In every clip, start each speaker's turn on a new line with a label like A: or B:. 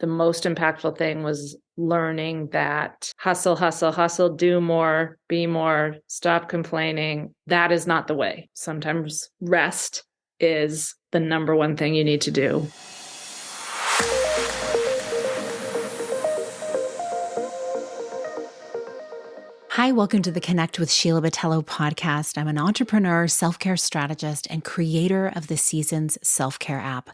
A: the most impactful thing was learning that hustle, hustle, hustle, do more, be more, stop complaining. That is not the way. Sometimes rest is the number one thing you need to do.
B: Hi, welcome to the Connect with Sheila Botelho podcast. I'm an entrepreneur, self-care strategist, and creator of the Seasons self-care app.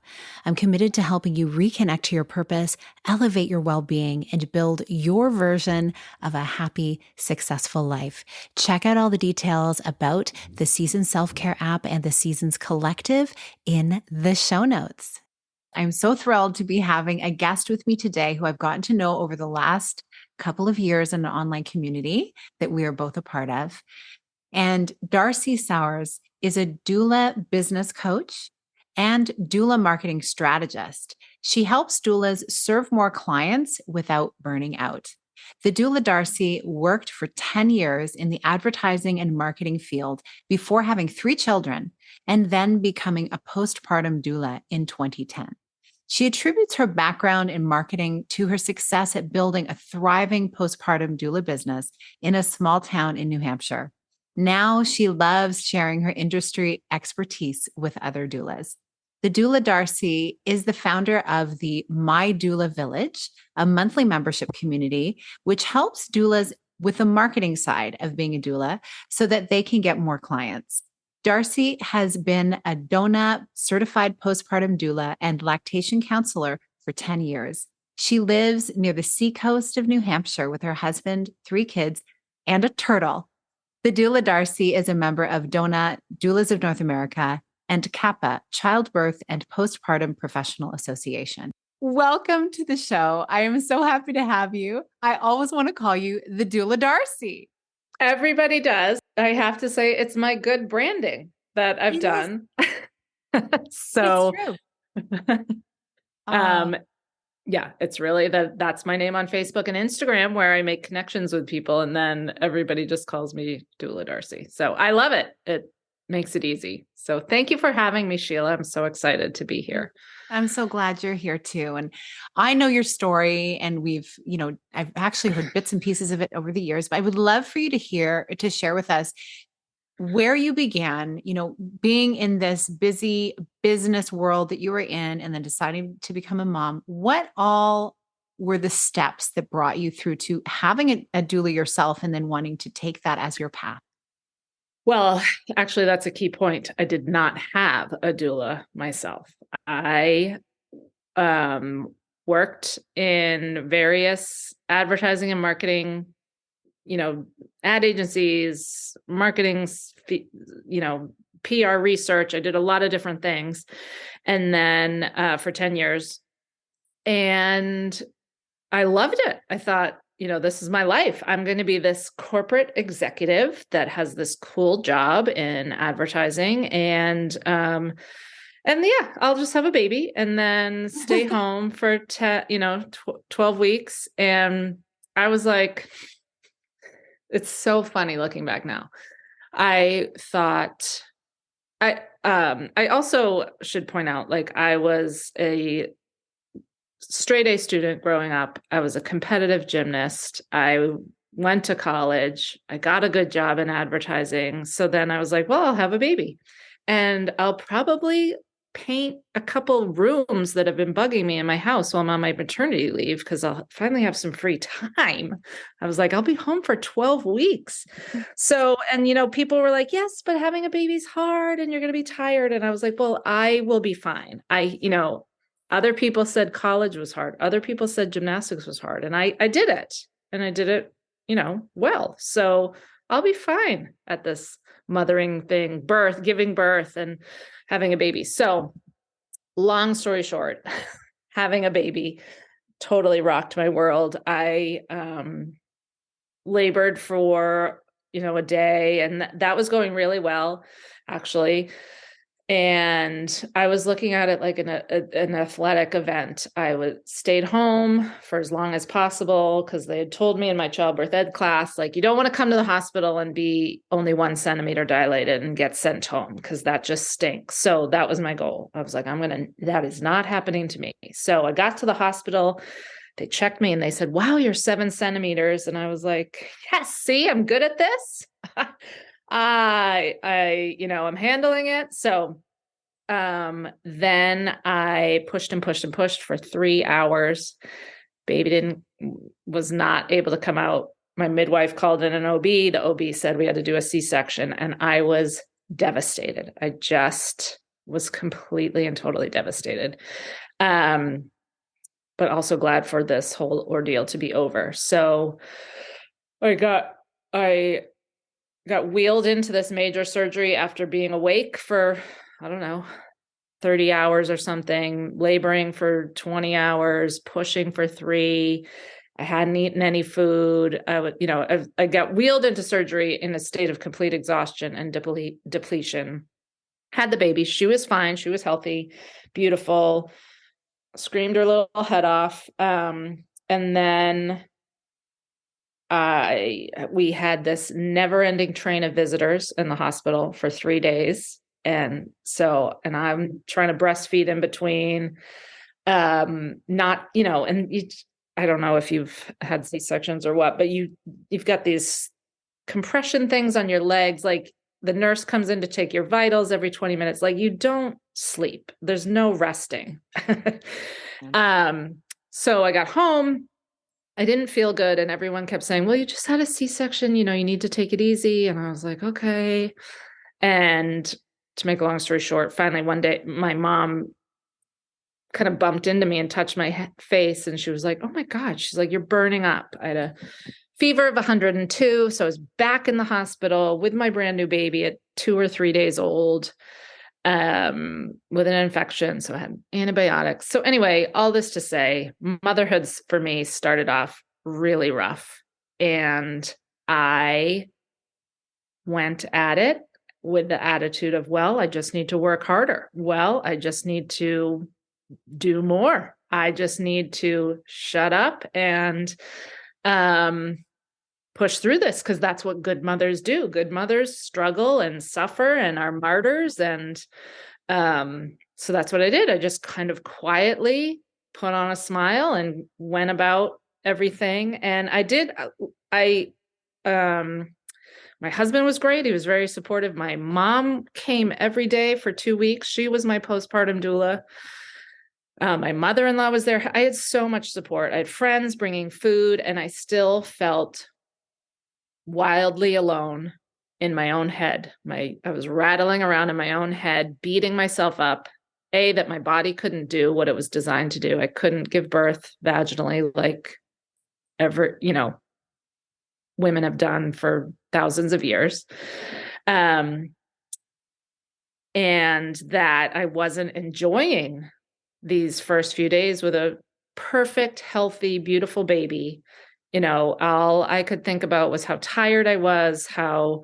B: I'm committed to helping you reconnect to your purpose, elevate your well-being, and build your version of a happy, successful life. Check out all the details about the Seasons self-care app and the Seasons Collective in the show notes. I'm so thrilled to be having a guest with me today who I've gotten to know over the last couple of years in an online community that we are both a part of. And Darcy Sauers is a doula business coach and doula marketing strategist. She helps doulas serve more clients without burning out. The Doula Darcy worked for 10 years in the advertising and marketing field before having 3 children and then becoming a postpartum doula in 2010. She attributes her background in marketing to her success at building a thriving postpartum doula business in a small town in New Hampshire. Now she loves sharing her industry expertise with other doulas. The Doula Darcy is the founder of the My Doula Village, a monthly membership community, which helps doulas with the marketing side of being a doula so that they can get more clients. Darcy has been a DONA certified postpartum doula and lactation counselor for 10 years. She lives near the Seacoast of New Hampshire with her husband, 3 kids, and a turtle. The Doula Darcy is a member of DONA, Doulas of North America, and CAPA, Childbirth and Postpartum Professional Association. Welcome to the show. I am so happy to have you. I always want to call you the Doula Darcy.
A: Everybody does. I have to say it's my good branding that I've done. So, yeah, it's really that's my name on Facebook and Instagram where I make connections with people. And then everybody just calls me Doula Darcy. So I love it. It makes it easy. So thank you for having me, Sheila. I'm so excited to be here.
B: I'm so glad you're here too. And I know your story and I've actually heard bits and pieces of it over the years, but I would love for you to share with us where you began, being in this busy business world that you were in and then deciding to become a mom. What all were the steps that brought you through to having a doula yourself and then wanting to take that as your path?
A: Well, actually, that's a key point. I did not have a doula myself. I worked in various advertising and marketing, ad agencies, marketing, PR research. I did a lot of different things. And then for 10 years. And I loved it. I thought, this is my life. I'm going to be this corporate executive that has this cool job in advertising and I'll just have a baby and then stay home for 12 weeks. And I was like, it's so funny looking back now. I thought I also should point out, I was a straight A student growing up. I was a competitive gymnast. I went to college. I got a good job in advertising. So then I was like, well, I'll have a baby and I'll probably paint a couple rooms that have been bugging me in my house while I'm on my maternity leave because I'll finally have some free time. I was like, I'll be home for 12 weeks. So, and people were like, yes, but having a baby's hard and you're going to be tired. And I was like, well, I will be fine. Other people said college was hard. Other people said gymnastics was hard. And I did it. And I did it, well. So I'll be fine at this mothering thing, giving birth and having a baby. So long story short, having a baby totally rocked my world. I labored for, a day and that was going really well, actually. And I was looking at it like an athletic event. I stayed home for as long as possible because they had told me in my childbirth ed class, like, you don't want to come to the hospital and be only 1 centimeter dilated and get sent home because that just stinks. So that was my goal. I was like, that is not happening to me. So I got to the hospital. They checked me and they said, wow, you're 7 centimeters. And I was like, yes, see, I'm good at this. I'm handling it. So, then I pushed and pushed and pushed for 3 hours. Baby was not able to come out. My midwife called in an OB. The OB said we had to do a C-section, and I was devastated. I just was completely and totally devastated. But also glad for this whole ordeal to be over. So I got wheeled into this major surgery after being awake for, I don't know, 30 hours or something, laboring for 20 hours, pushing for 3. I hadn't eaten any food. I got wheeled into surgery in a state of complete exhaustion and depletion. Had the baby. She was fine. She was healthy, beautiful, screamed her little head off. And then we had this never-ending train of visitors in the hospital for 3 days. And I'm trying to breastfeed in between, I don't know if you've had C-sections or what, but you've got these compression things on your legs. Like, the nurse comes in to take your vitals every 20 minutes. Like, you don't sleep. There's no resting. So I got home. I didn't feel good. And everyone kept saying, well, you just had a C-section, you need to take it easy. And I was like, okay. And to make a long story short, finally one day, my mom kind of bumped into me and touched my face. And she was like, oh my God. She's like, you're burning up. I had a fever of 102. So I was back in the hospital with my brand new baby at 2 or 3 days old, with an infection. So I had antibiotics. So anyway, all this to say, motherhood for me started off really rough. And I went at it with the attitude of, well, I just need to work harder. Well, I just need to do more. I just need to shut up and push through this, because that's what good mothers do. Good mothers struggle and suffer and are martyrs. And so that's what I did. I just kind of quietly put on a smile and went about everything. And my husband was great. He was very supportive. My mom came every day for 2 weeks. She was my postpartum doula. My mother-in-law was there. I had so much support. I had friends bringing food, and I still felt wildly alone in my own head. I was rattling around in my own head, beating myself up, that my body couldn't do what it was designed to do. I couldn't give birth vaginally like women have done for thousands of years. And that I wasn't enjoying these first few days with a perfect, healthy, beautiful baby. All I could think about was how tired I was, how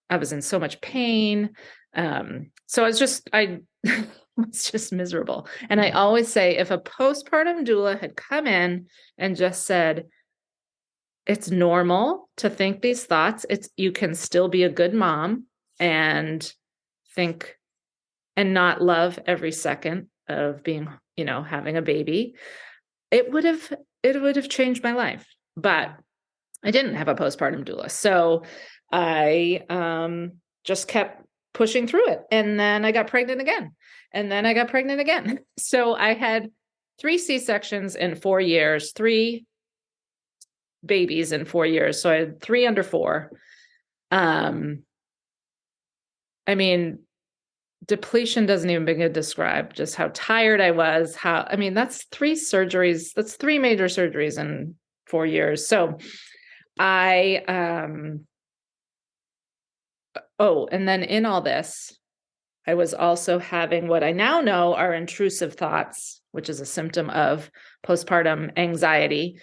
A: I was in so much pain. So I was just miserable. And I always say, if a postpartum doula had come in and just said, it's normal to think these thoughts, you can still be a good mom and think and not love every second of being, having a baby, it would have changed my life. But I didn't have a postpartum doula. So I just kept pushing through it. And then I got pregnant again. And then I got pregnant again. So I had 3 C-sections in 4 years, 3 babies in 4 years. So I had 3 under 4. Depletion doesn't even begin to describe just how tired I was. That's 3 surgeries. That's 3 major surgeries in 4 years. So and then in all this, I was also having what I now know are intrusive thoughts, which is a symptom of postpartum anxiety.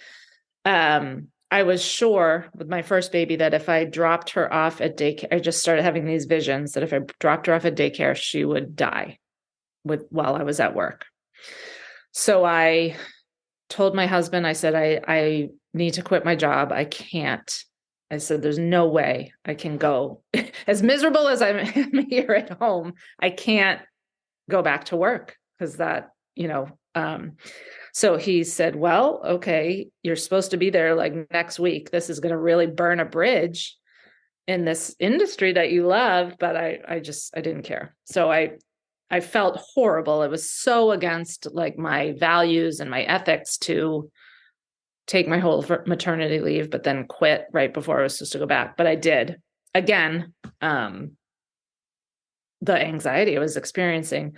A: I I was sure with my first baby that if I dropped her off at daycare, I just started having these visions that if I dropped her off at daycare, she would die while I was at work. So I told my husband, I said, I need to quit my job. I can't. I said, there's no way I can go as miserable as I'm here at home. I can't go back to work because that, so he said, well, okay, you're supposed to be there like next week. This is going to really burn a bridge in this industry that you love. But I didn't care. So I felt horrible. It was so against like my values and my ethics to take my whole maternity leave, but then quit right before I was supposed to go back. But I did. Again, the anxiety I was experiencing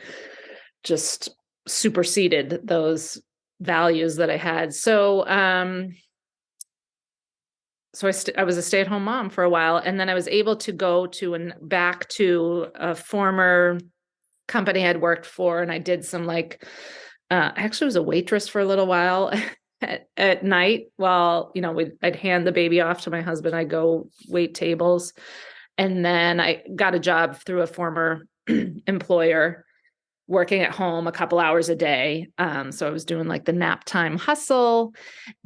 A: just superseded those values that I had. So, I was a stay-at-home mom for a while, and then I was able to go back to a former company I'd worked for, and I did some I actually was a waitress for a little while at night while, I'd hand the baby off to my husband. I'd go wait tables. And then I got a job through a former employer working at home a couple hours a day. So I was doing like the nap time hustle.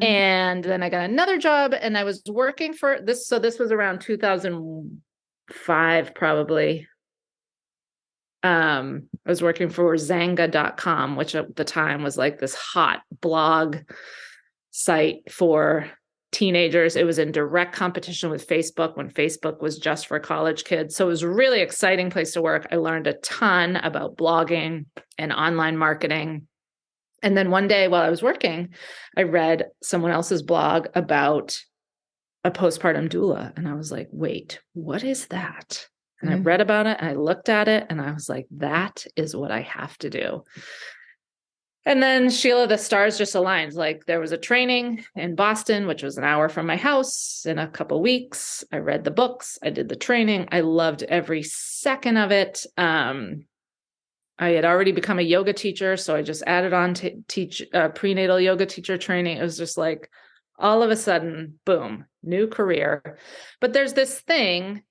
A: Mm-hmm. And then I got another job and I was working for this. So this was around 2005, probably. I was working for Zanga.com, which at the time was like this hot blog site for teenagers. It was in direct competition with Facebook when Facebook was just for college kids. So it was a really exciting place to work. I learned a ton about blogging and online marketing. And then one day while I was working, I read someone else's blog about a postpartum doula. And I was like, wait, what is that? And I read about it and I looked at it and I was like, that is what I have to do. And then Sheila, the stars just aligned. Like there was a training in Boston, which was an hour from my house in a couple of weeks. I read the books. I did the training. I loved every second of it. I had already become a yoga teacher. So I just added on to teach prenatal yoga teacher training. It was just like all of a sudden, boom, new career. But there's this thing,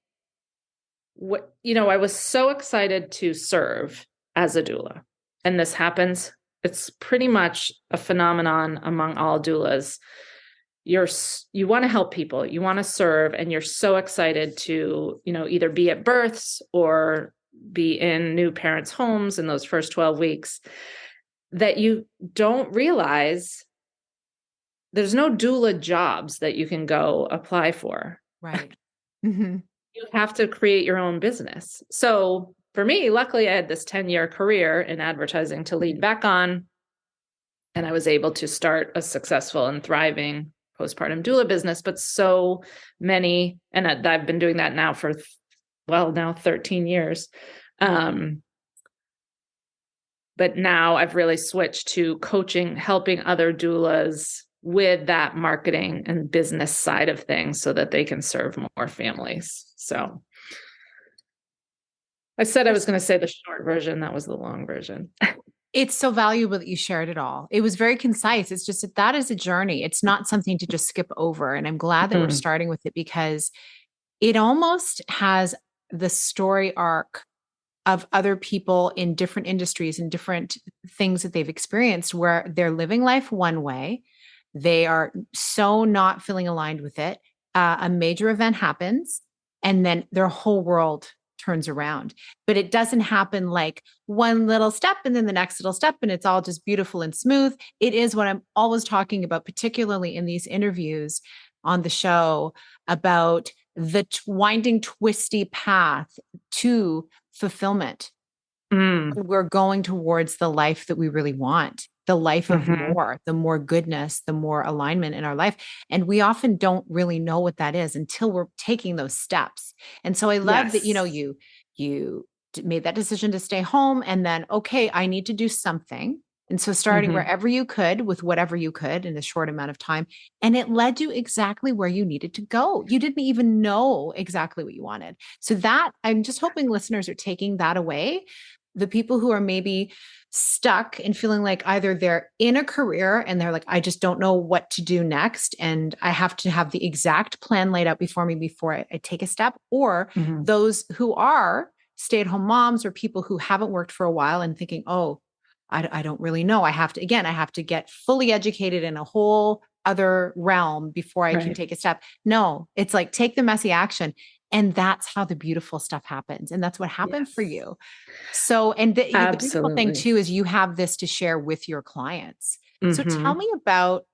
A: I was so excited to serve as a doula. And this happens. It's pretty much a phenomenon among all doulas. You want to help people, you want to serve, and you're so excited to, either be at births or be in new parents' homes in those first 12 weeks that you don't realize there's no doula jobs that you can go apply for.
B: Right. Mm-hmm.
A: You have to create your own business. So for me, luckily, I had this 10-year career in advertising to lead back on, and I was able to start a successful and thriving postpartum doula business. But so many, and I've been doing that now for, now 13 years. But now I've really switched to coaching, helping other doulas with that marketing and business side of things so that they can serve more families. So I said I was going to say the short version. That was the long version.
B: It's so valuable that you shared it all. It was very concise. It's just that is a journey. It's not something to just skip over. And I'm glad that we're starting with it because it almost has the story arc of other people in different industries and different things that they've experienced where they're living life one way. They are so not feeling aligned with it. A major event happens and then their whole world turns around, but it doesn't happen like one little step and then the next little step and it's all just beautiful and smooth. It is what I'm always talking about, particularly in these interviews on the show about the winding, twisty path to fulfillment. We're going towards the life that we really want, the life of more, the more goodness, the more alignment in our life. And we often don't really know what that is until we're taking those steps. And so I love that, you made that decision to stay home and then, okay, I need to do something. And so starting wherever you could with whatever you could in a short amount of time. And it led you exactly where you needed to go. You didn't even know exactly what you wanted. So that I'm just hoping listeners are taking that away the people who are maybe stuck and feeling like either they're in a career and they're like, I just don't know what to do next. And I have to have the exact plan laid out before me before I take a step, or those who are stay-at-home moms or people who haven't worked for a while and thinking, oh, I don't really know. I have to get fully educated in a whole other realm before I can take a step. No, it's like, take the messy action. And that's how the beautiful stuff happens. And that's what happened for you. So, and the beautiful thing too, is you have this to share with your clients. So tell me about,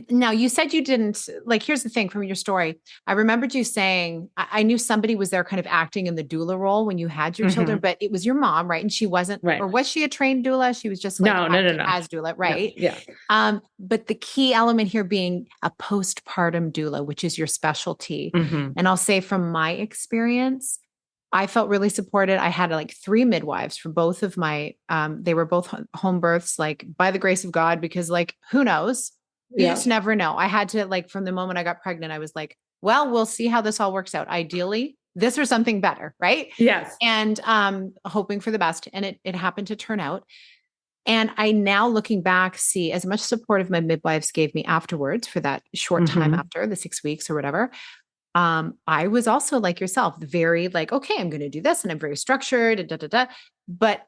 B: now you said you didn't, like, here's the thing from your story. I remembered you saying, I knew somebody was there kind of acting in the doula role when you had your children, but it was your mom, right? And she wasn't, or was she a trained doula? She was just like acting as doula, right?
A: No, yeah.
B: But the key element here being a postpartum doula, which is your specialty. And I'll say from my experience, I felt really supported. I had like 3 midwives for both of my, they were both home births, like by the grace of God, because like, who knows? You just never know. I had to, like, from the moment I got pregnant, I was like, well, we'll see how this all works out. Ideally, this or something better. Right.
A: Yes.
B: And hoping for the best. And it happened to turn out. And I now, looking back, see as much support as my midwives gave me afterwards for that short time after the 6 weeks or whatever. I was also like yourself, very like, okay, I'm going to do this. And I'm very structured, but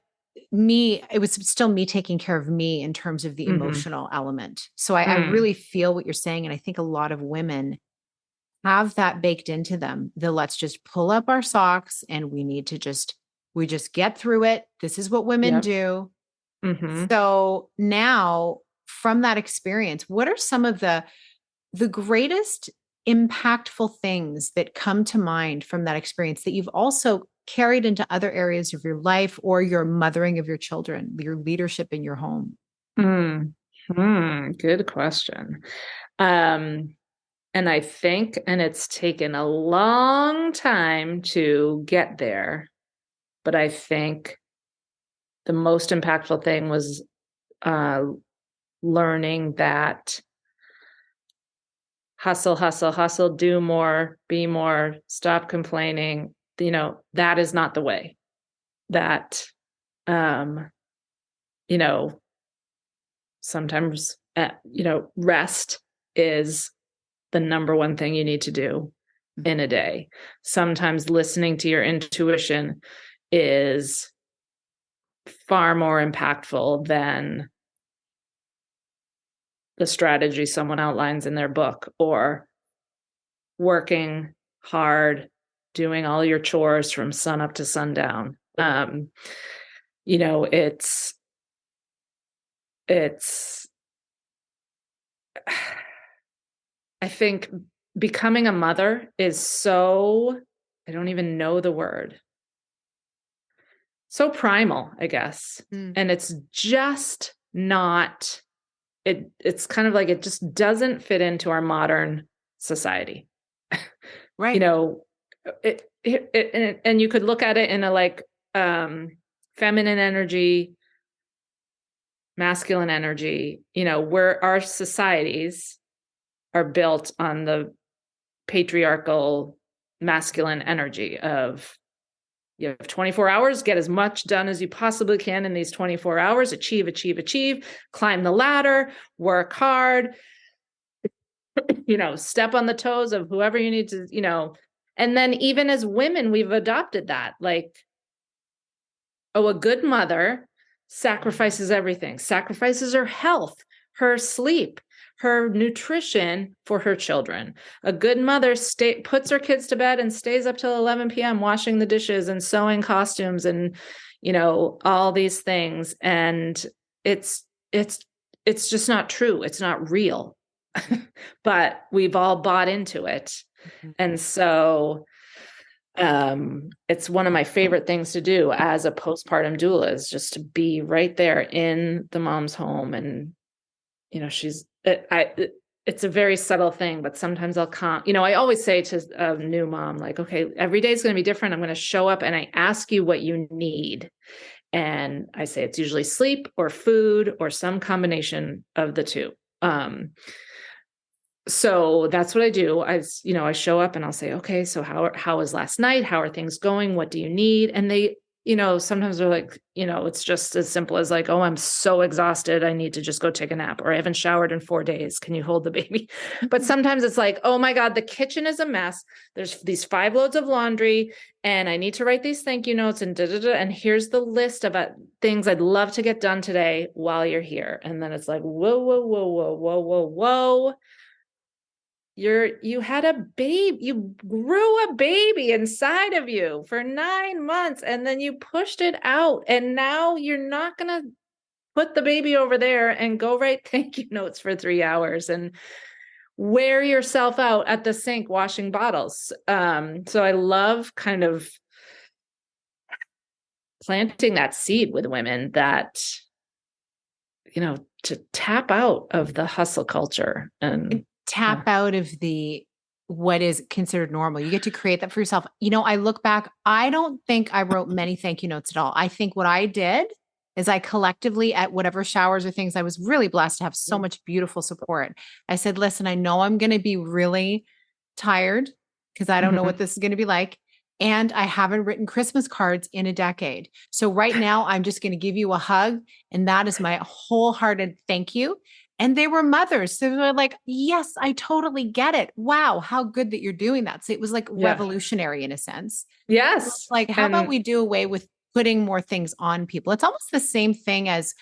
B: it was still me taking care of me in terms of the emotional element. So I really feel what you're saying. And I think a lot of women have that baked into them. Let's just pull up our socks and we just get through it. This is what women do. So now, from that experience, what are some of the greatest impactful things that come to mind from that experience that you've also carried into other areas of your life or your mothering of your children, your leadership in your home?
A: Good question. And I think, and it's taken a long time to get there, but I think the most impactful thing was learning that hustle, do more, be more, stop complaining. That is not the way. That, sometimes, rest is the number one thing you need to do in a day. Sometimes listening to your intuition is far more impactful than the strategy someone outlines in their book, or working hard, doing all your chores from sun up to sundown. It's I think becoming a mother is so, I don't even know the word, so primal, I guess. And it's just not, it's kind of like, it just doesn't fit into our modern society.
B: Right.
A: And you could look at it in a like, feminine energy, masculine energy, where our societies are built on the patriarchal masculine energy of, you have 24 hours, get as much done as you possibly can in these 24 hours, achieve, climb the ladder, work hard, step on the toes of whoever you need to, and then even as women, we've adopted that, like, a good mother sacrifices everything, sacrifices her health, her sleep, her nutrition for her children. A good mother puts her kids to bed and stays up till 11 p.m. washing the dishes and sewing costumes and, all these things. And it's just not true. It's not real, but we've all bought into it. And so, it's one of my favorite things to do as a postpartum doula, is just to be right there in the mom's home. And, it's a very subtle thing, but sometimes I'll come, I always say to a new mom, like, okay, every day is going to be different. I'm going to show up and I ask you what you need. And I say, it's usually sleep or food or some combination of the two. So that's what I do. I show up and I'll say, okay, so how was last night? How are things going? What do you need? And sometimes they're like, it's just as simple as like, oh, I'm so exhausted. I need to just go take a nap, or I haven't showered in 4 days. Can you hold the baby? But sometimes it's like, oh my God, the kitchen is a mess. There's these 5 loads of laundry and I need to write these thank you notes and and here's the list of things I'd love to get done today while you're here. And then it's like, whoa, whoa, whoa, whoa, whoa, whoa, whoa. You had a baby, you grew a baby inside of you for 9 months, and then you pushed it out. And now you're not going to put the baby over there and go write thank you notes for 3 hours and wear yourself out at the sink washing bottles. So I love kind of planting that seed with women that, to tap out of the hustle culture and
B: tap out of what is considered normal. You get to create that for yourself. I look back, I don't think I wrote many thank you notes at all. I think what I did is I collectively, at whatever showers or things, I was really blessed to have so much beautiful support. I said, listen, I know I'm going to be really tired because I don't know what this is going to be like. And I haven't written Christmas cards in a decade. So right now I'm just going to give you a hug. And that is my wholehearted thank you. And they were mothers. So they're like, yes, I totally get it. Wow. How good that you're doing that. So it was like revolutionary in a sense.
A: Yes.
B: Like, how about we do away with putting more things on people? It's almost the same thing as,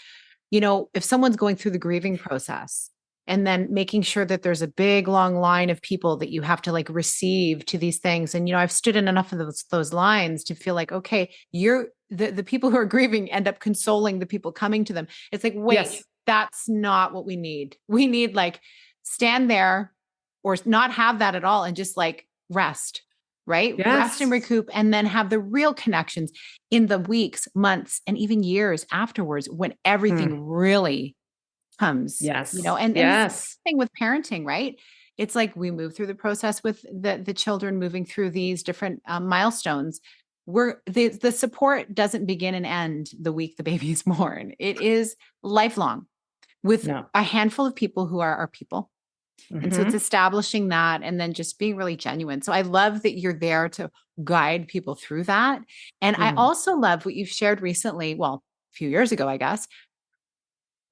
B: if someone's going through the grieving process and then making sure that there's a big, long line of people that you have to like receive to these things. And, I've stood in enough of those lines to feel like, okay, the people who are grieving end up consoling the people coming to them. It's like, wait, that's not what we need. We need like stand there or not have that at all and just like rest, right?
A: Yes.
B: Rest and recoup, and then have the real connections in the weeks, months, and even years afterwards when everything really comes.
A: Yes.
B: And the same thing with parenting, right? It's like we move through the process with the children moving through these different milestones. The support doesn't begin and end the week the baby's born. It is lifelong with a handful of people who are our people. And so it's establishing that and then just being really genuine. So I love that you're there to guide people through that. And I also love what you've shared recently, well, a few years ago, I guess,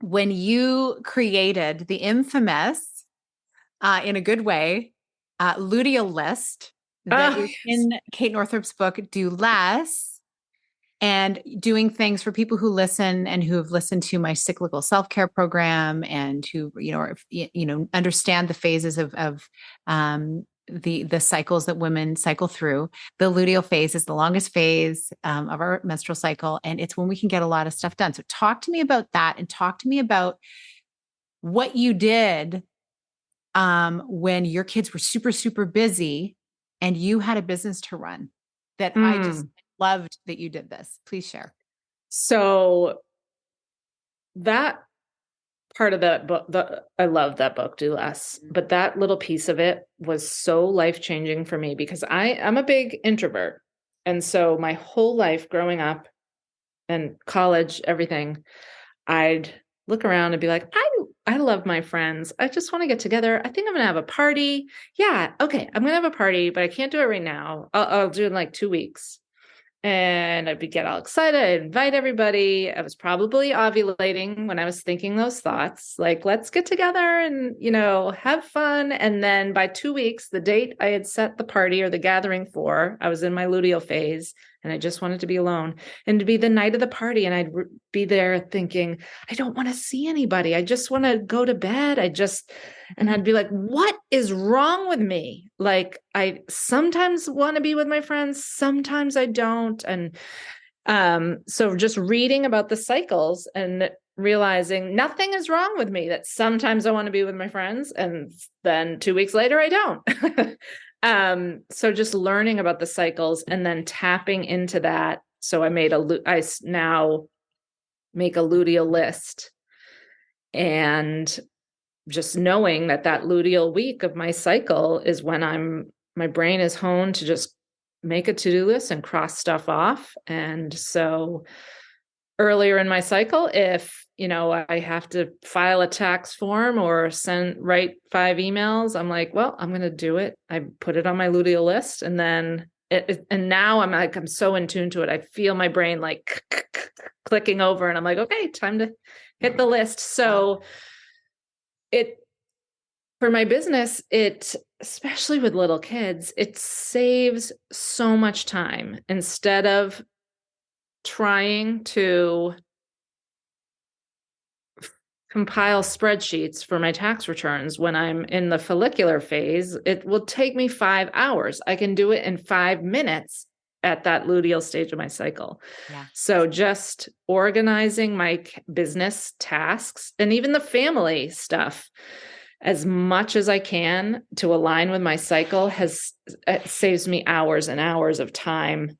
B: when you created the infamous, in a good way, luteal list that is in Kate Northrup's book, Do Less, and doing things for people who listen and who have listened to my cyclical self-care program and who, understand the phases of the cycles that women cycle through. The luteal phase is the longest phase of our menstrual cycle. And it's when we can get a lot of stuff done. So talk to me about that and talk to me about what you did when your kids were super, super busy and you had a business to run that I just loved that you did this. Please share.
A: So that part of that book, I love that book, Do Less, but that little piece of it was so life-changing for me because I'm a big introvert. And so my whole life growing up and college, everything, I'd look around and be like, I love my friends. I just want to get together. I think I'm going to have a party. Yeah. Okay. I'm going to have a party, but I can't do it right now. I'll do it in like 2 weeks. And I'd get all excited. I'd invite everybody. I was probably ovulating when I was thinking those thoughts, like, let's get together and, have fun. And then by 2 weeks, the date I had set the party or the gathering for, I was in my luteal phase and I just wanted to be alone and to be the night of the party. And I'd be there thinking, I don't want to see anybody. I just want to go to bed. And I'd be like, what is wrong with me? Like, I sometimes want to be with my friends. Sometimes I don't. And so just reading about the cycles and realizing nothing is wrong with me, that sometimes I want to be with my friends. And then 2 weeks later, I don't. So just learning about the cycles and then tapping into that. So I now make a luteal list, and just knowing that luteal week of my cycle is when my brain is honed to just make a to-do list and cross stuff off. And so earlier in my cycle, if, I have to file a tax form or write 5 emails, I'm like, well, I'm going to do it. I put it on my luteal list. And then and now I'm like, I'm so in tune to it. I feel my brain like clicking over, and I'm like, okay, time to hit the list. So for my business, especially with little kids, it saves so much time instead of trying to compile spreadsheets for my tax returns when I'm in the follicular phase. It will take me 5 hours. I can do it in 5 minutes at that luteal stage of my cycle.
B: Yeah.
A: So just organizing my business tasks and even the family stuff as much as I can to align with my cycle saves me hours and hours of time,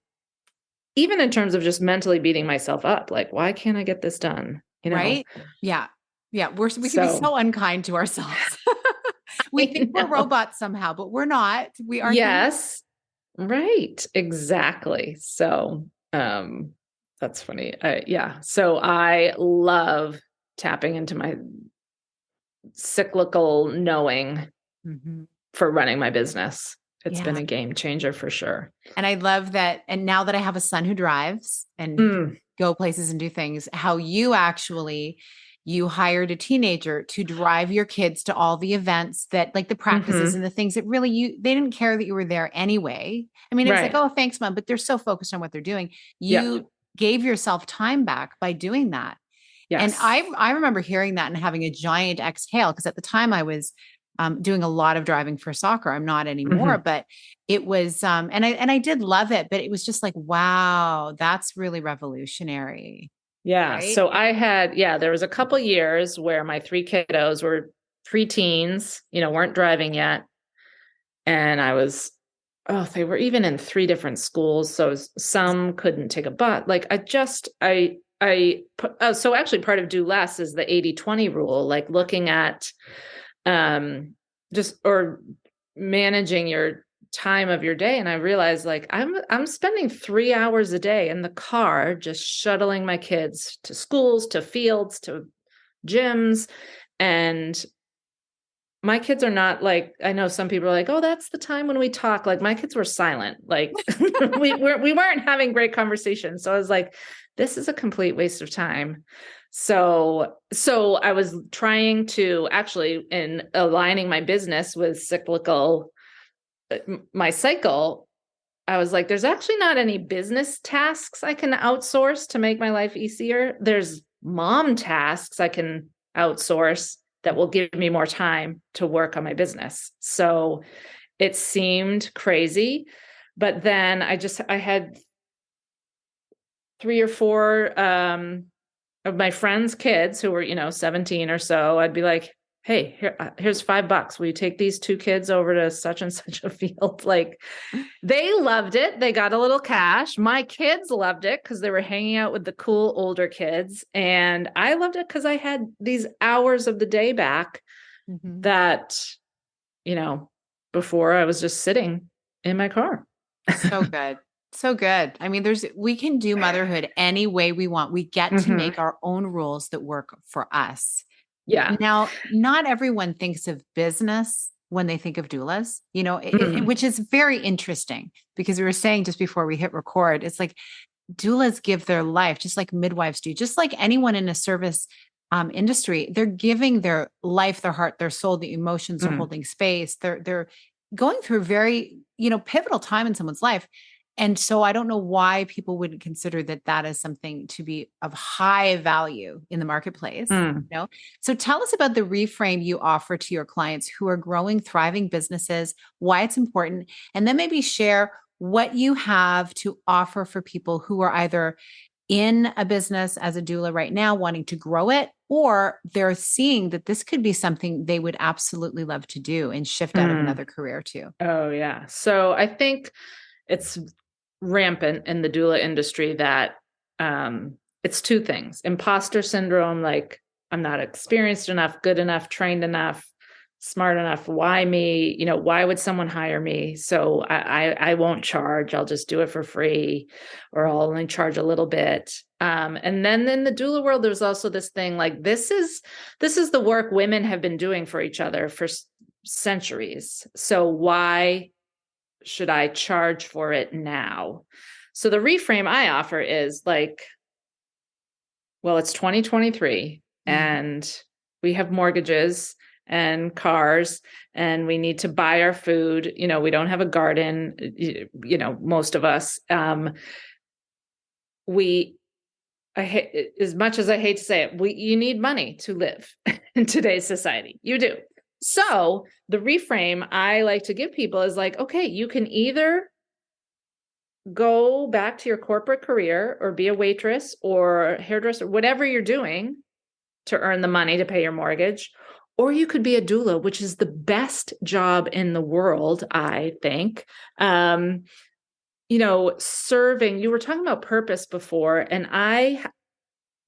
A: even in terms of just mentally beating myself up. Like, why can't I get this done?
B: Right? Yeah. Yeah. We can be so unkind to ourselves. We think we're robots somehow, but we're not. We are.
A: Yes. Right. Exactly. So, that's funny. Yeah. So I love tapping into my cyclical knowing for running my business. It's been a game changer for sure.
B: And I love that. And now that I have a son who drives and go places and do things, how you hired a teenager to drive your kids to all the events that, like the practices and the things that really they didn't care that you were there anyway. I mean, it was like, oh, thanks, Mom, but they're so focused on what they're doing. You gave yourself time back by doing that. Yes. And I remember hearing that and having a giant exhale, because at the time I was doing a lot of driving for soccer. I'm not anymore, but it was, and I did love it, but it was just like, wow, that's really revolutionary.
A: Yeah.
B: Right?
A: So there was a couple years where my 3 kiddos were preteens, weren't driving yet. And they were even in 3 different schools. So some couldn't take a bus. Like so actually part of do less is the 80-20 rule, like looking at, or managing your time of your day. And I realized, like, I'm spending 3 hours a day in the car, just shuttling my kids to schools, to fields, to gyms. And my kids are not like, I know some people are like, oh, that's the time when we talk. Like, my kids were silent. Like we weren't having great conversations. So I was like, this is a complete waste of time. So I was trying to actually, in aligning my business with my cycle, I was like, there's actually not any business tasks I can outsource to make my life easier. There's mom tasks I can outsource that will give me more time to work on my business. So it seemed crazy, but then I had 3 or 4 of my friends' kids who were, 17 or so. I'd be like, hey, here's $5. Will you take these 2 kids over to such and such a field? Like, they loved it. They got a little cash. My kids loved it because they were hanging out with the cool older kids. And I loved it because I had these hours of the day back that, before I was just sitting in my car.
B: So good. So good. I mean, we can do motherhood any way we want. We get to make our own rules that work for us.
A: Yeah.
B: Now, not everyone thinks of business when they think of doulas, which is very interesting, because we were saying just before we hit record, it's like doulas give their life just like midwives do, just like anyone in a service industry. They're giving their life, their heart, their soul, the emotions are holding space. They're going through a very, pivotal time in someone's life. And so I don't know why people wouldn't consider that is something to be of high value in the marketplace. So tell us about the reframe you offer to your clients who are growing, thriving businesses, why it's important, and then maybe share what you have to offer for people who are either in a business as a doula right now, wanting to grow it, or they're seeing that this could be something they would absolutely love to do and shift out of another career too.
A: Oh, yeah. So I think it's rampant in the doula industry that it's 2 things: imposter syndrome, like, I'm not experienced enough, good enough, trained enough, smart enough. Why me? Why would someone hire me? So I won't charge. I'll just do it for free, or I'll only charge a little bit. And then in the doula world, there's also this thing like, this is the work women have been doing for each other for centuries. So why should I charge for it now? So the reframe I offer is like, well, it's 2023 and we have mortgages and cars and we need to buy our food. You know, we don't have a garden, you know, most of us. As much as I hate to say it, you need money to live in today's society. You do. So the reframe I like to give people is like, okay, you can either go back to your corporate career or be a waitress or hairdresser, whatever you're doing to earn the money to pay your mortgage, or you could be a doula, which is the best job in the world, I think. You know, serving, you were talking about purpose before, and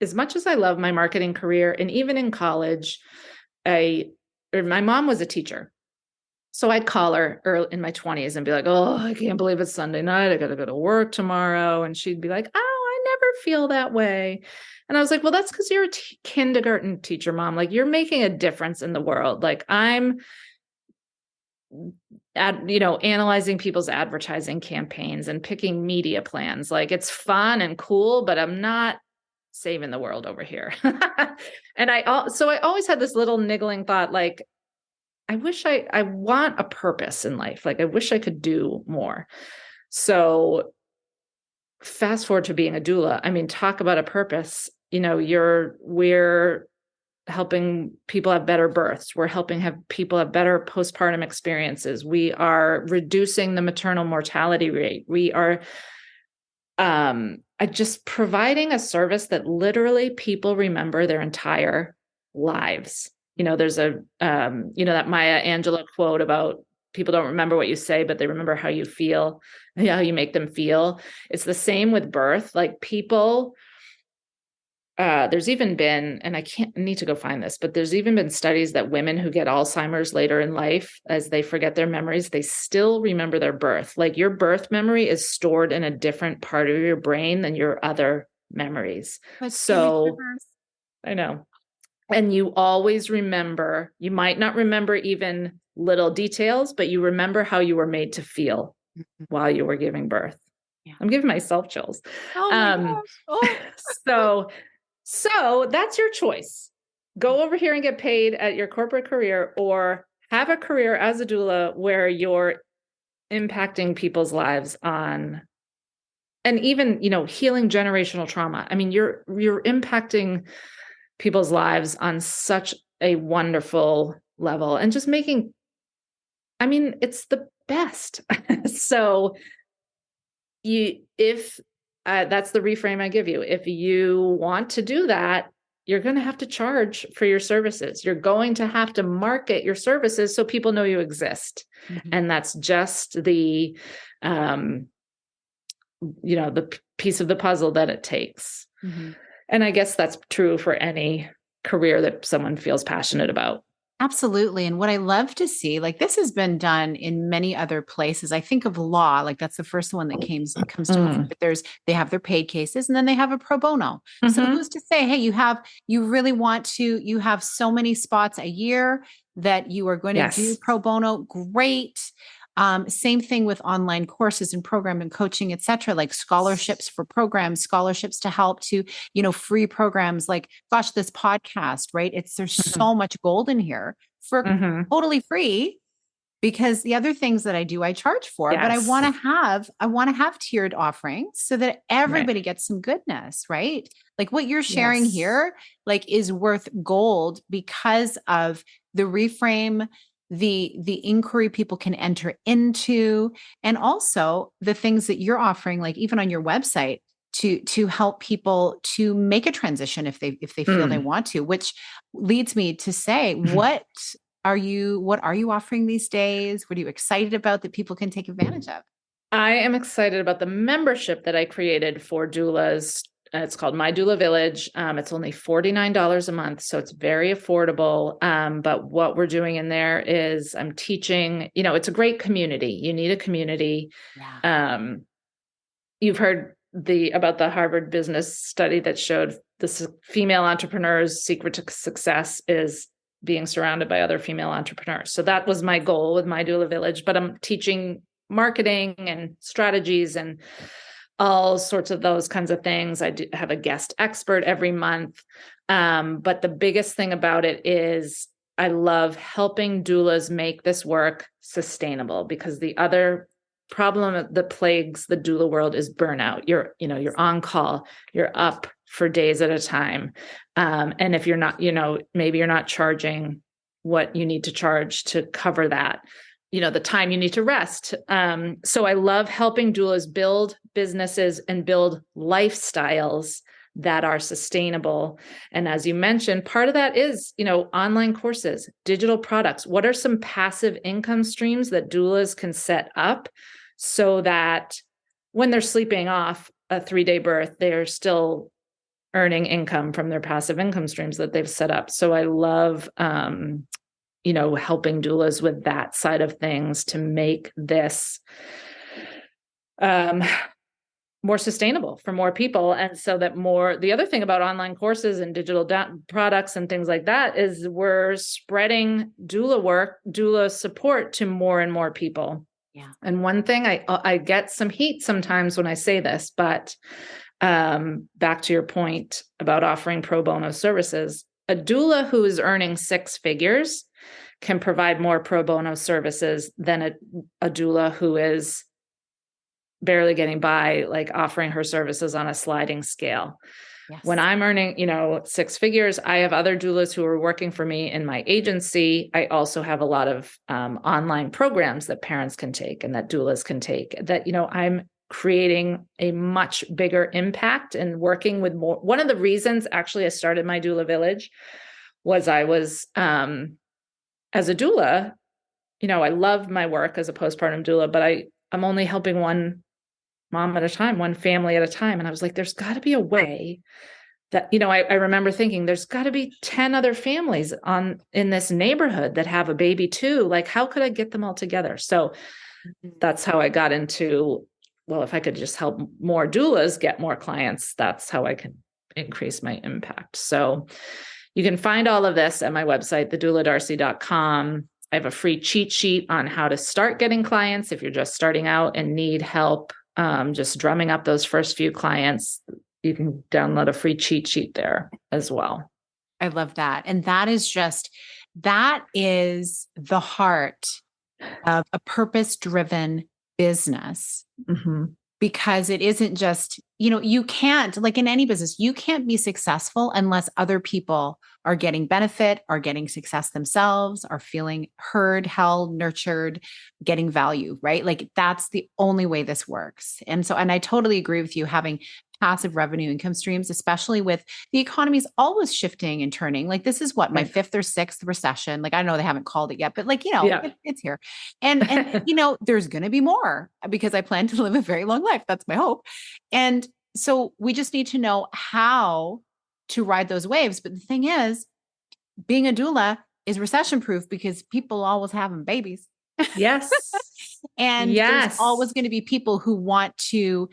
A: as much as I love my marketing career, and even in college, my mom was a teacher. So I'd call her early in my 20s and be like, oh, I can't believe it's Sunday night. I got to go to work tomorrow. And she'd be like, oh, I never feel that way. And I was like, well, that's because you're a kindergarten teacher, Mom. Like, you're making a difference in the world. Like, I'm analyzing people's advertising campaigns and picking media plans. Like, it's fun and cool, but I'm not saving the world over here. And I always had this little niggling thought, like, I want a purpose in life. Like, I wish I could do more. So fast forward to being a doula. I mean, talk about a purpose. You know, we're helping people have better births. We're helping have people have better postpartum experiences. We are reducing the maternal mortality rate. We are just providing a service that literally people remember their entire lives. You know, there's that Maya Angelou quote about people don't remember what you say, but they remember how you feel, how you make them feel. It's the same with birth. Like, people, there's even been, and I need to go find this, but there's even been studies that women who get Alzheimer's later in life, as they forget their memories, they still remember their birth. Like, your birth memory is stored in a different part of your brain than your other memories. So I know. And you always remember, you might not remember even little details, but you remember how you were made to feel while you were giving birth. Yeah. I'm giving myself chills.
B: Oh my gosh. Oh.
A: So that's your choice. Go over here and get paid at your corporate career, or have a career as a doula where you're impacting people's lives and even, healing generational trauma. I mean, you're impacting people's lives on such a wonderful level, and just it's the best. So if that's the reframe I give you. If you want to do that, you're going to have to charge for your services. You're going to have to market your services so people know you exist. Mm-hmm. And that's just the piece of the puzzle that it takes. Mm-hmm. And I guess that's true for any career that someone feels passionate about.
B: Absolutely. And what I love to see, like, this has been done in many other places. I think of law, like that's the first one that comes to mind. But they have their paid cases, and then they have a pro bono. Mm-hmm. So who's to say, hey, you have so many spots a year that you are going to do pro bono. Great. Same thing with online courses and program and coaching, et cetera, like scholarships for programs, scholarships to help to, free programs like, gosh, this podcast, right? There's mm-hmm. so much gold in here for mm-hmm. totally free, because the other things that I do, I charge for, but I want to have tiered offerings so that everybody gets some goodness, right? Like what you're sharing here, like, is worth gold because of the reframe, the inquiry people can enter into, and also the things that you're offering, like even on your website, to help people to make a transition if they feel they want to, which leads me to say, what are you offering these days? What are you excited about that people can take advantage of?
A: I am excited about the membership that I created for doulas. It's called My Doula Village. It's only $49 a month, so it's very affordable. But what we're doing in there is I'm teaching, it's a great community. You need a community. Yeah. You've heard about the Harvard business study that showed the female entrepreneur's secret to success is being surrounded by other female entrepreneurs. So that was my goal with My Doula Village, but I'm teaching marketing and strategies and all sorts of those kinds of things. I do have a guest expert every month. But the biggest thing about it is I love helping doulas make this work sustainable, because the other problem that plagues the doula world is burnout. You're on call, you're up for days at a time. And if you're not, maybe you're not charging what you need to charge to cover that, the time you need to rest. So I love helping doulas build businesses and build lifestyles that are sustainable. And as you mentioned, part of that is, online courses, digital products. What are some passive income streams that doulas can set up so that when they're sleeping off a 3-day birth, they're still earning income from their passive income streams that they've set up? So I love, helping doulas with that side of things to make this more sustainable for more people. And so that the other thing about online courses and digital products and things like that is we're spreading doula support to more and more people.
B: Yeah.
A: And one thing I get some heat sometimes when I say this, but back to your point about offering pro bono services, a doula who is earning 6 figures can provide more pro bono services than a doula who is barely getting by, like offering her services on a sliding scale.
B: Yes.
A: When I'm earning, 6 figures, I have other doulas who are working for me in my agency. I also have a lot of online programs that parents can take and that doulas can take that, I'm creating a much bigger impact and working with more. One of the reasons actually I started my doula village was I was, as a doula, I love my work as a postpartum doula, but I'm only helping one mom at a time, one family at a time. And I was like, there's got to be a way that, I remember thinking there's got to be 10 other families in this neighborhood that have a baby too. Like, how could I get them all together? So that's how I got into, well, if I could just help more doulas get more clients, that's how I can increase my impact. So you can find all of this at my website, thedoulardarcy.com. I have a free cheat sheet on how to start getting clients if you're just starting out and need help just drumming up those first few clients. You can download a free cheat sheet there as well.
B: I love that. And that is the heart of a purpose-driven business.
A: Mm-hmm.
B: Because it isn't just, you can't, like in any business, you can't be successful unless other people are getting benefit, are getting success themselves, are feeling heard, held, nurtured, getting value, right? Like that's the only way this works. And I totally agree with you, having passive revenue income streams, especially with the economy's always shifting and turning. Like this is what, my 5th or 6th recession. Like I know they haven't called it yet, but it's here. And there's going to be more because I plan to live a very long life. That's my hope. And so we just need to know how to ride those waves. But the thing is, being a doula is recession proof because people always having babies.
A: Yes.
B: And there's always going to be people who want to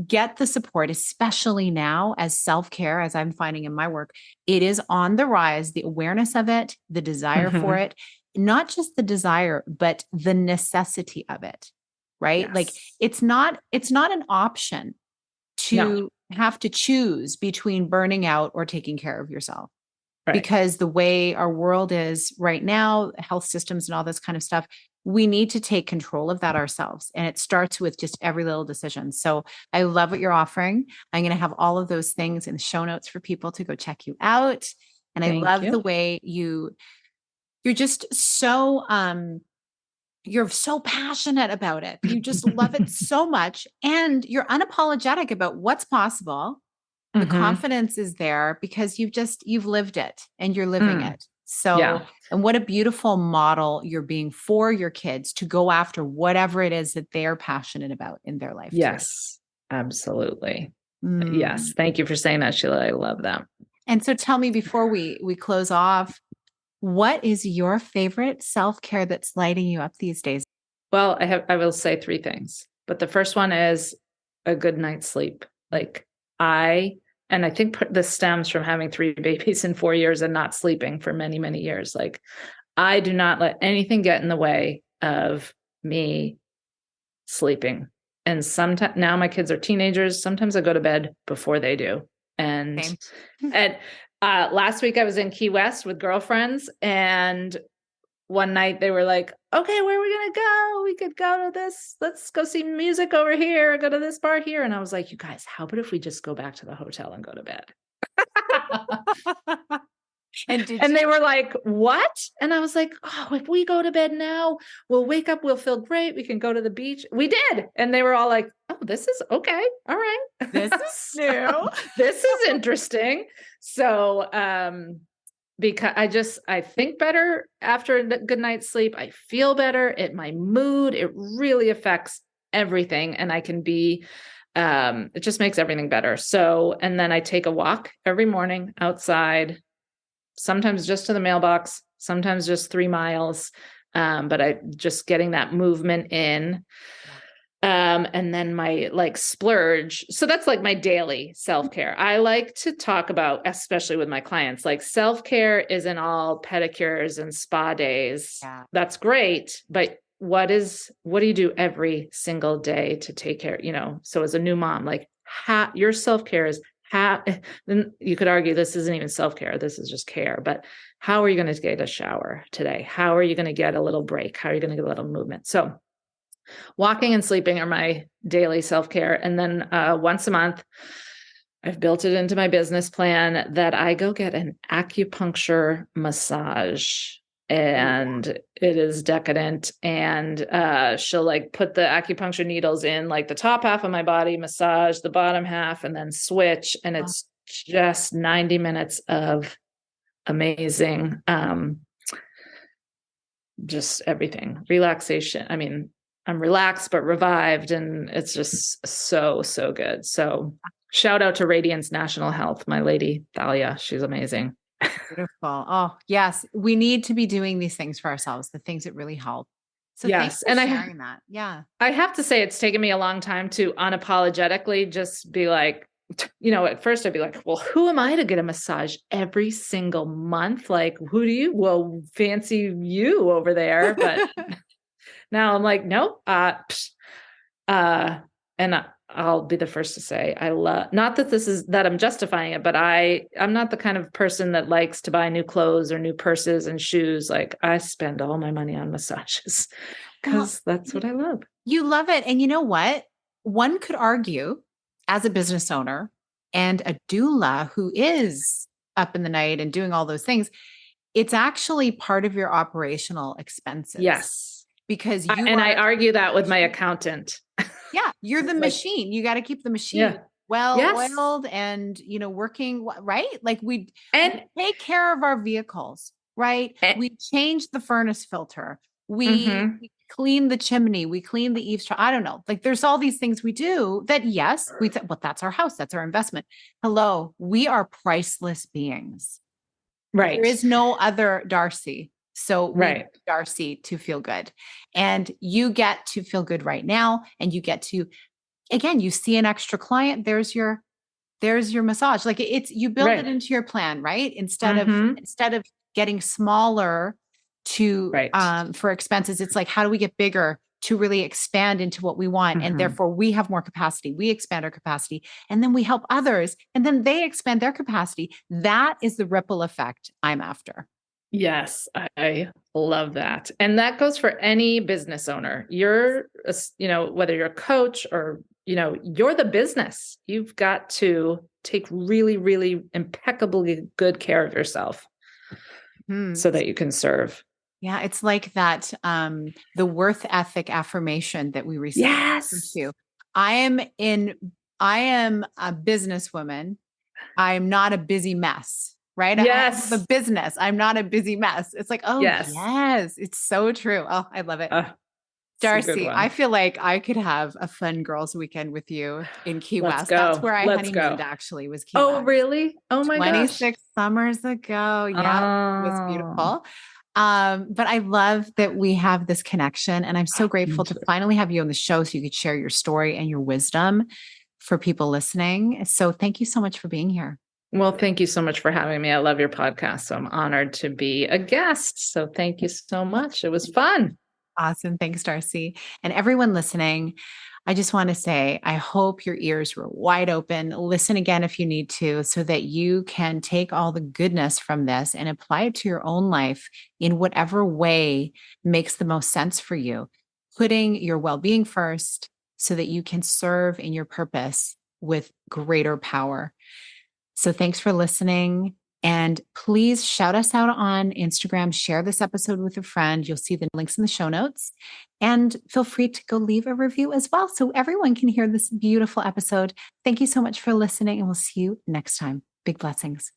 B: get the support, especially now as self-care, as I'm finding in my work, it is on the rise, the awareness of it, the desire for it, not just the desire, but the necessity of it, right?
A: Yes.
B: Like it's not an option to have to choose between burning out or taking care of yourself. Right. Because the way our world is right now, health systems and all this kind of stuff, we need to take control of that ourselves. And it starts with just every little decision. So I love what you're offering. I'm going to have all of those things in the show notes for people to go check you out. And I love the way you're just so, you're so passionate about it. You just love it so much. And you're unapologetic about what's possible. The confidence is there because you've lived it and you're living it. So, and what a beautiful model you're being for your kids to go after whatever it is that they're passionate about in their life.
A: Yes, absolutely. Yes. Thank you for saying that, Sheila. I love that.
B: And so tell me before we close off, what is your favorite self-care that's lighting you up these days?
A: Well, I will say 3 things, but the first one is a good night's sleep. Like and I think this stems from having 3 babies in 4 years and not sleeping for many, many years. Like I do not let anything get in the way of me sleeping. And sometimes now my kids are teenagers. Sometimes I go to bed before they do. And last week I was in Key West with girlfriends, and one night they were like, okay, where are we going to go? We could go to this. Let's go see music over here, go to this bar here. And I was like, you guys, how about if we just go back to the hotel and go to bed? And they were like, what? And I was like, oh, if we go to bed now, we'll wake up, we'll feel great. We can go to the beach. We did. And they were all like, oh, this is okay. All right.
B: This is new.
A: This is interesting. So, because I think better after a good night's sleep. I feel better. My mood, it really affects everything. And I can be, it just makes everything better. So, and then I take a walk every morning outside, sometimes just to the mailbox, sometimes just 3 miles. But I just getting that movement in. And then my like splurge. So that's like my daily self-care. I like to talk about, especially with my clients, like self-care isn't all pedicures and spa days. Yeah. That's great. But what do you do every single day to take care? So as a new mom, like your self-care is then you could argue this isn't even self-care. This is just care. But how are you going to get a shower today? How are you going to get a little break? How are you going to get a little movement? So walking and sleeping are my daily self-care. And then once a month, I've built it into my business plan that I go get an acupuncture massage. And it is decadent. And she'll like put the acupuncture needles in like the top half of my body, massage the bottom half, and then switch. And it's just 90 minutes of amazing, just everything, relaxation. I mean, I'm relaxed, but revived. And it's just so, so good. So shout out to Radiance National Health, my lady, Thalia. She's amazing.
B: Beautiful. Oh, yes. We need to be doing these things for ourselves, the things that really help. So
A: yes.
B: Thanks for sharing that. Yeah.
A: I have to say it's taken me a long time to unapologetically just be like, at first I'd be like, well, who am I to get a massage every single month? Like, fancy you over there. But now I'm like, nope. And I'll be the first to say, I love, not that I'm justifying it, but I'm not the kind of person that likes to buy new clothes or new purses and shoes. Like I spend all my money on massages because that's what I love.
B: You love it. And you know what? One could argue as a business owner and a doula who is up in the night and doing all those things, it's actually part of your operational expenses.
A: Yes.
B: Because
A: I argue that with my accountant.
B: Yeah. You're the machine. You got to keep the machine oiled and, working, right? Like we take care of our vehicles, right? We change the furnace filter. We clean the chimney. We clean the eaves. I don't know. Like there's all these things we do that, yes, we said, well, that's our house. That's our investment. Hello. We are priceless beings.
A: Right.
B: There is no other Darcy. So we need Darcy to feel good, and you get to feel good right now. And you get to, again, you see an extra client. There's your massage. Like you build it into your plan, right? Instead of getting smaller for expenses, it's like, how do we get bigger to really expand into what we want? And therefore we have more capacity. We expand our capacity, and then we help others, and then they expand their capacity. That is the ripple effect I'm after.
A: Yes, I love that. And that goes for any business owner. You're, whether you're a coach or, you're the business, you've got to take really, really impeccably good care of yourself so that you can serve.
B: Yeah. It's like that, the worth ethic affirmation that we receive.
A: Yes.
B: I am a businesswoman. I am not a busy mess. Right?
A: Yes.
B: I have a business. I'm not a busy mess. It's like, oh yes, it's so true. Oh, I love it. Darcy, I feel like I could have a fun girls weekend with you in Key West.
A: Go.
B: That's where I honeymooned actually, was Key West.
A: Oh, really? Oh my
B: 26 summers ago. Yeah. It was beautiful. But I love that we have this connection, and I'm so grateful to finally have you on the show so you could share your story and your wisdom for people listening. So thank you so much for being here.
A: Well, thank you so much for having me. I love your podcast. So I'm honored to be a guest. So thank you so much. It was fun.
B: Awesome. Thanks, Darcy. And everyone listening, I just want to say, I hope your ears were wide open. Listen again if you need to, so that you can take all the goodness from this and apply it to your own life in whatever way makes the most sense for you, putting your well being first so that you can serve in your purpose with greater power. So thanks for listening. And please shout us out on Instagram, share this episode with a friend. You'll see the links in the show notes. And feel free to go leave a review as well so everyone can hear this beautiful episode. Thank you so much for listening, and we'll see you next time. Big blessings.